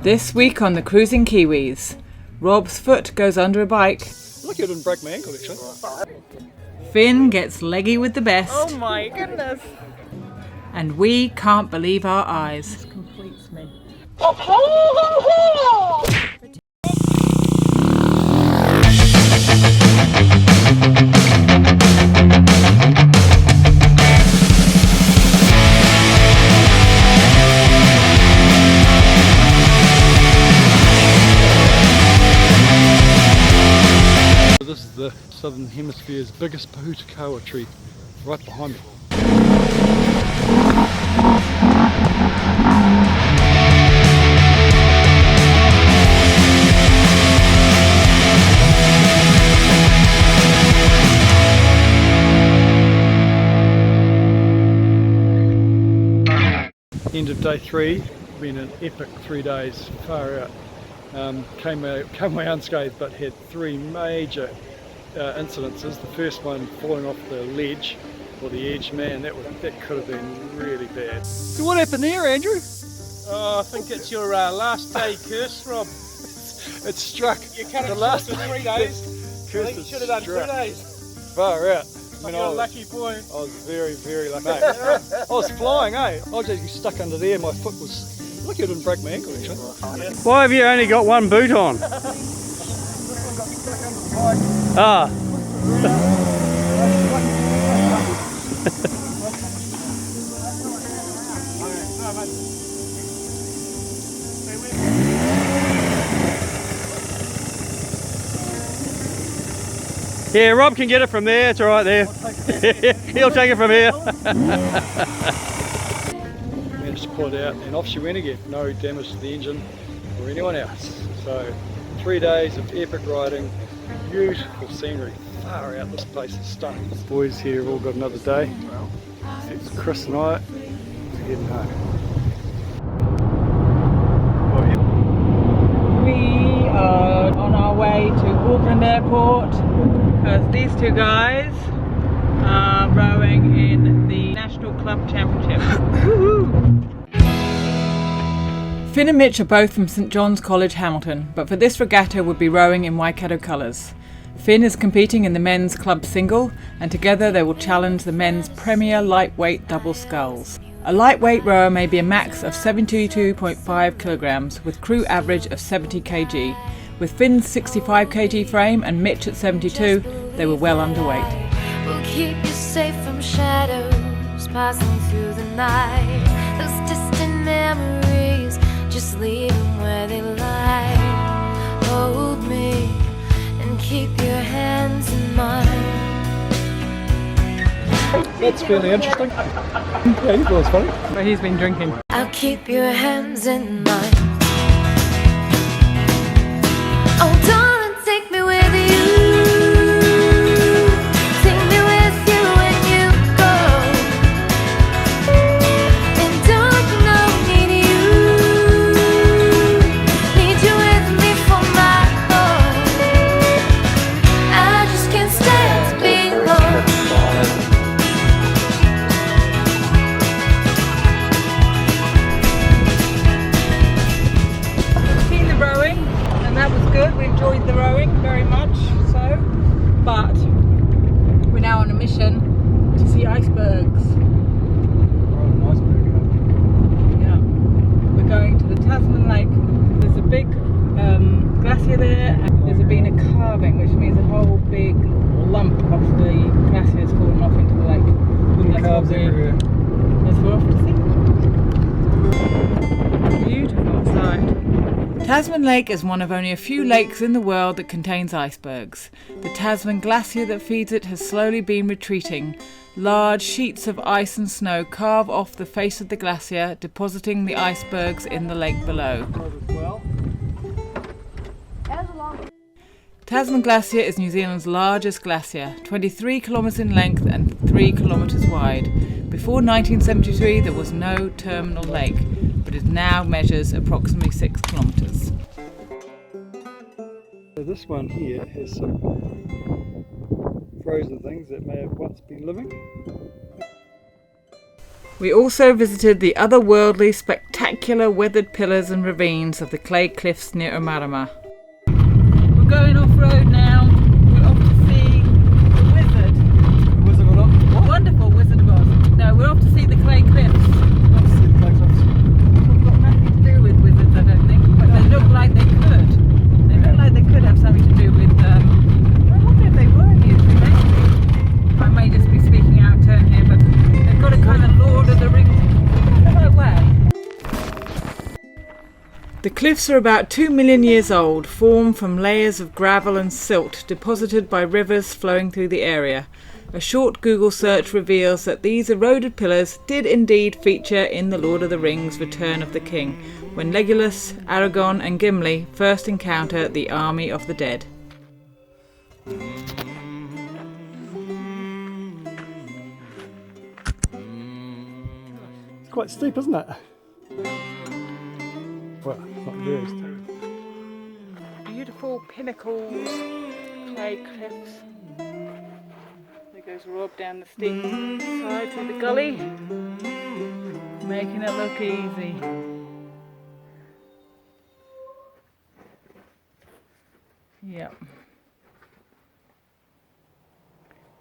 This week on the Cruising Kiwis, Rob's foot goes under a bike. Lucky I didn't break my ankle actually. Finn gets leggy with the best. Oh my goodness. And we can't believe our eyes. This completes me. This is the Southern Hemisphere's biggest pahutakawa tree, right behind me. End of day 3, been an epic 3 days, far out. Came away unscathed, but had 3 major incidences. The first one falling off the ledge or the edge, man, that could have been really bad. So what happened there, Andrew? Oh, I think it's your last day curse, Rob. It struck. You cut the it last short to 3 days. Curse I think you should have done struck. 2 days. Far out. You're a lucky boy. I was very, very lucky. I was flying, eh? I was just stuck under there. My foot was. Lucky I didn't break my ankle actually. Why have you only got one boot on? Ah. Yeah, Rob can get it from there, it's alright there. He'll take it from here. Managed to pull it out and off she went again. No damage to the engine or anyone else. So 3 days of epic riding, beautiful scenery. Far out, this place is stunning. The boys here have all got another day. It's Chris and I heading home. We are on our way to Auckland Airport because these two guys are rowing in the National Club Championship. Finn and Mitch are both from St John's College, Hamilton, but for this regatta would be rowing in Waikato colours. Finn is competing in the men's club single, and together they will challenge the men's premier lightweight double sculls. A lightweight rower may be a max of 72.5 kilograms with crew average of 70 kg. With Finn's 65 kg frame and Mitch at 72, they were well underweight. We'll keep you safe from shadows passing through the night. Those distant memories, just leave them where they lie. Hold me and keep your hands in mine. That's fairly interesting. Yeah, he thought it was funny. But he's been drinking. I'll keep your hands in mine. Oh, darling, take me with you. Take me with you when you go. And don't know, need you. Need you with me for my home. I just can't stand to be alone. Seen the rowing, and that was good. We enjoyed the rowing very much so, but we're now on a mission to see icebergs. Yeah, we're going to the Tasman Lake. There's a big glacier there, and there's been a calving, which means a whole big lump of the glacier has fallen off into the lake. Calves everywhere. That's what we're off to see. Beautiful sight. Tasman Lake is one of only a few lakes in the world that contains icebergs. The Tasman glacier that feeds it has slowly been retreating. Large sheets of ice and snow carve off the face of the glacier, depositing the icebergs in the lake below. Tasman Glacier is New Zealand's largest glacier, 23 kilometres in length and 3 kilometres wide. Before 1973 there was no terminal lake, but it now measures approximately 6 kilometres. So this one here has some frozen things that may have once been living. We also visited the otherworldly, spectacular weathered pillars and ravines of the Clay Cliffs near Omarama. We're going off-road now. We're off to see the wizard. Wizard of what? Wonderful Wizard of Oz. No, we're off to see the Clay Cliffs. We've got nothing to do with wizards, I don't think, but they look like they could. They look like they could have something to do with, I wonder if they were using actually. I may just be speaking out of turn here, but they've got a kind of Lord of the Rings kind of way. The cliffs are about 2 million years old, formed from layers of gravel and silt deposited by rivers flowing through the area. A short Google search reveals that these eroded pillars did indeed feature in The Lord of the Rings: Return of the King, when Legolas, Aragorn and Gimli first encounter the army of the dead. It's quite steep, isn't it? Well, not very steep. Beautiful pinnacles, clay cliffs. There goes Rob down the steep side through the gully, making it look easy. Yep.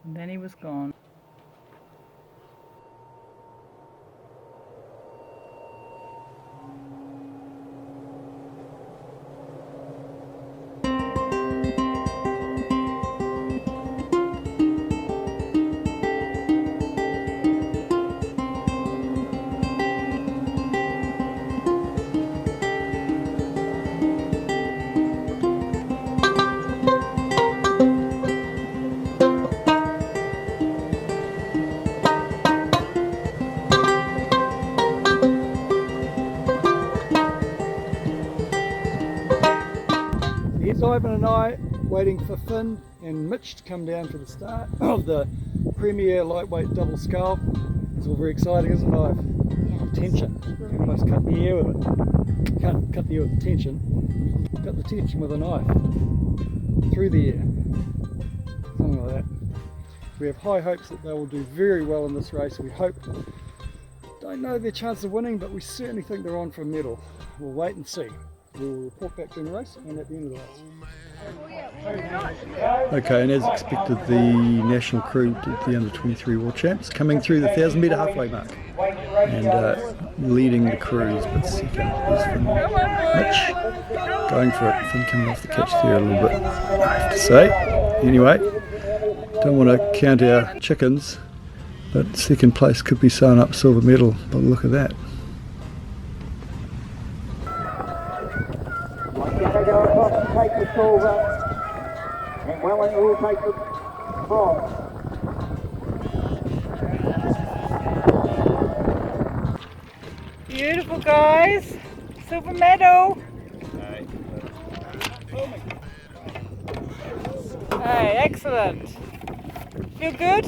And then he was gone. Ivan and I waiting for Finn and Mitch to come down for the start of the premier lightweight double scull. It's all very exciting, isn't it, Ive? Tension. You almost cut the air with it. Can't cut the air with the tension. Cut the tension with a knife through the air. Something like that. We have high hopes that they will do very well in this race. We hope. Don't know their chance of winning, but we certainly think they're on for a medal. We'll wait and see. We'll report back during the race and at the end of the race. Okay, and as expected, the national crew did the under-23 World Champs, coming through the 1,000 metre halfway mark and leading the crews, but second is Finn Mitch, going for it. Finn coming off the catch there a little bit, I have to say. Anyway, don't want to count our chickens, but second place could be sewing up silver medal, but look at that. Take the silver, and Wellington will take the bronze. Beautiful, guys. Silver medal. Hey, excellent. Feel good?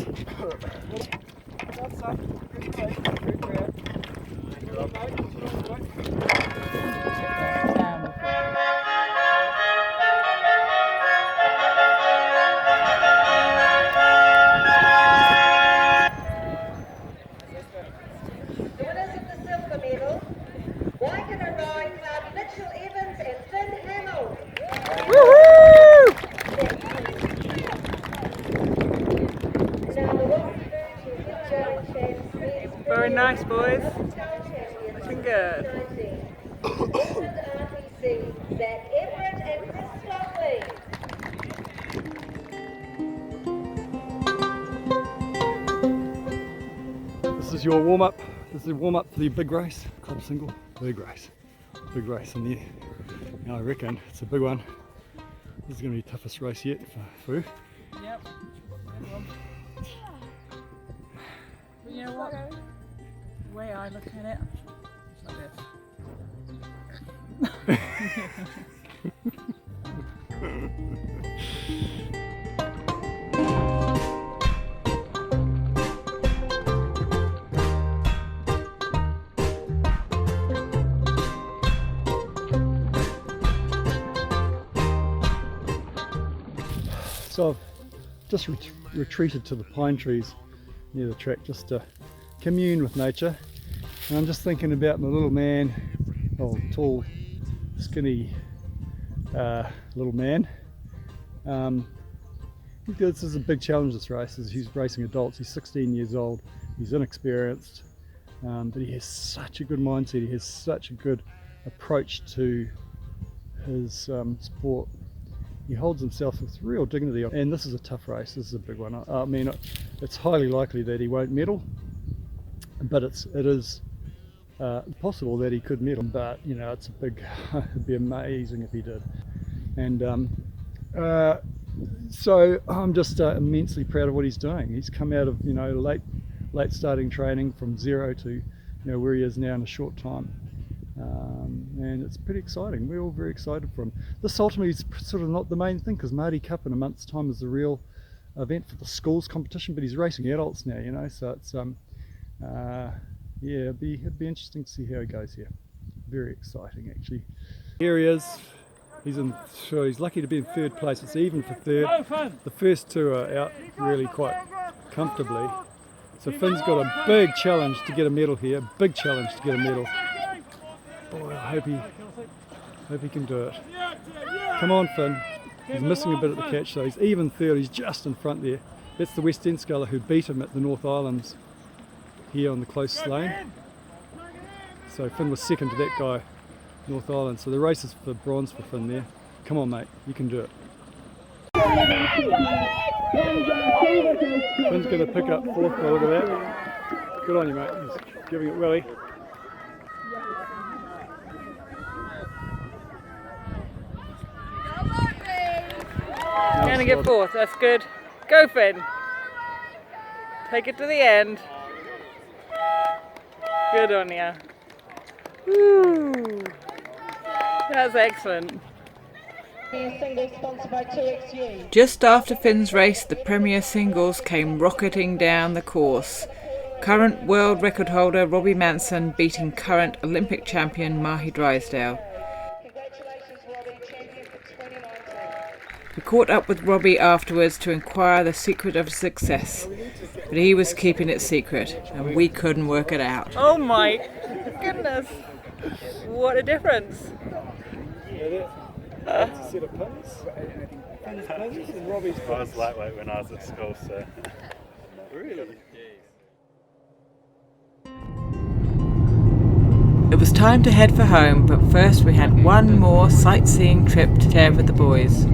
Very nice, boys. Looking good. This is your warm-up. This is a warm-up for the big race. Club single, big race. Big race in there. Now I reckon it's a big one. This is going to be the toughest race yet for Fu. Yep. But you know what? The way I look at it, it's like this. So I've just retreated to the pine trees near the track just to commune with nature. And I'm just thinking about my little man, tall, skinny little man. This is a big challenge, this race. He's racing adults. He's 16 years old. He's inexperienced, but he has such a good mindset. He has such a good approach to his sport. He holds himself with real dignity, and this is a tough race. This is a big one. I mean, it's highly likely that he won't medal, but it is possible that he could medal. But you know, it's a big. It'd be amazing if he did. And so I'm just immensely proud of what he's doing. He's come out of late starting training from zero to where he is now in a short time. And it's pretty exciting. We're all very excited for him. This ultimately is sort of not the main thing, because Māori Cup in a month's time is the real event for the schools competition, but he's racing adults now, so it's yeah, it'd be interesting to see how he goes here. Very exciting, actually. Here he is. He's lucky to be in third place. It's even for third. The first two are out really quite comfortably. So Finn's got a big challenge to get a medal here. Big challenge to get a medal. Boy, I hope he can do it. Come on, Finn. He's missing a bit at the catch though. He's even third. He's just in front there. That's the West End sculler who beat him at the North Islands here on the closest lane. So Finn was second to that guy, North Island. So the race is for bronze for Finn there. Come on, mate. You can do it. Finn's going to pick up fourth by look at that. Good on you, mate. He's giving it Willie. Going to get fourth, that's good. Go Finn. Take it to the end. Good on ya. Woo. That's excellent. Just after Finn's race, the Premier Singles came rocketing down the course. Current world record holder Robbie Manson beating current Olympic champion Mahi Drysdale. We caught up with Robbie afterwards to inquire the secret of success, but he was keeping it secret and we couldn't work it out. Oh my goodness, what a difference. That's a set of pins. Finn's pins and Robbie's pins. I was lightweight when I was at school, so... Really? It was time to head for home, but first we had one more sightseeing trip to have with the boys.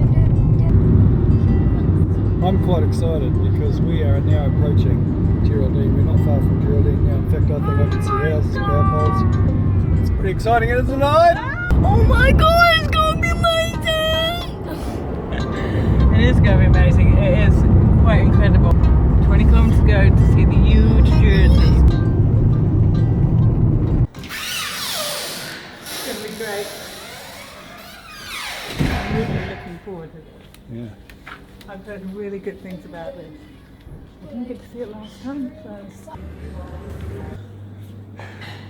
I'm quite excited because we are now approaching Geraldine. We're not far from Geraldine now. In fact, I think I can see houses and power poles. It's pretty exciting, isn't it? Oh my god, it's going to be amazing! It is going to be amazing. It is quite incredible. 20 kilometres to go to see the huge Jersey. It's going to be great. I'm really looking forward to it. Yeah. I've heard really good things about this. I didn't get to see it last time, so...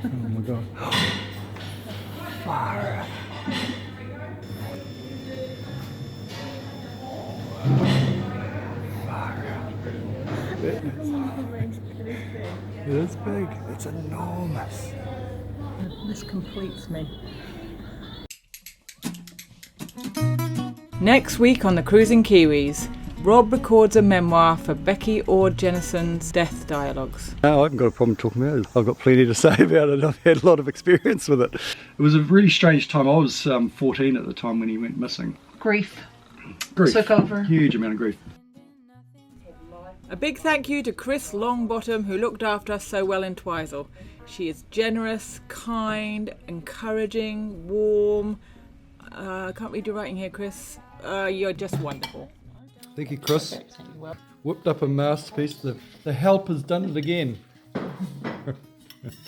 Oh my god. Fire. It is big. It's enormous. This completes me. Next week on the Cruising Kiwis, Rob records a memoir for Becky Ord-Jennison's Death Dialogues. No, I haven't got a problem talking about it. I've got plenty to say about it. I've had a lot of experience with it. It was a really strange time. I was 14 at the time when he went missing. Grief. Grief. Took over. Huge amount of grief. A big thank you to Chris Longbottom, who looked after us so well in Twizel. She is generous, kind, encouraging, warm. I can't read your writing here, Chris. You're just wonderful. Thank you, Chris. Whipped up a masterpiece. The help has done it again.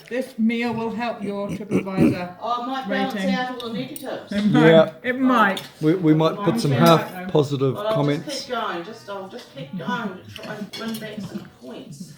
This meal will help your TripAdvisor Oh, it might balance rating. out all the negatives. Yeah. It might. We might put some half positive Well, I'll comments. just keep going. I'll just keep going to try and win back some points.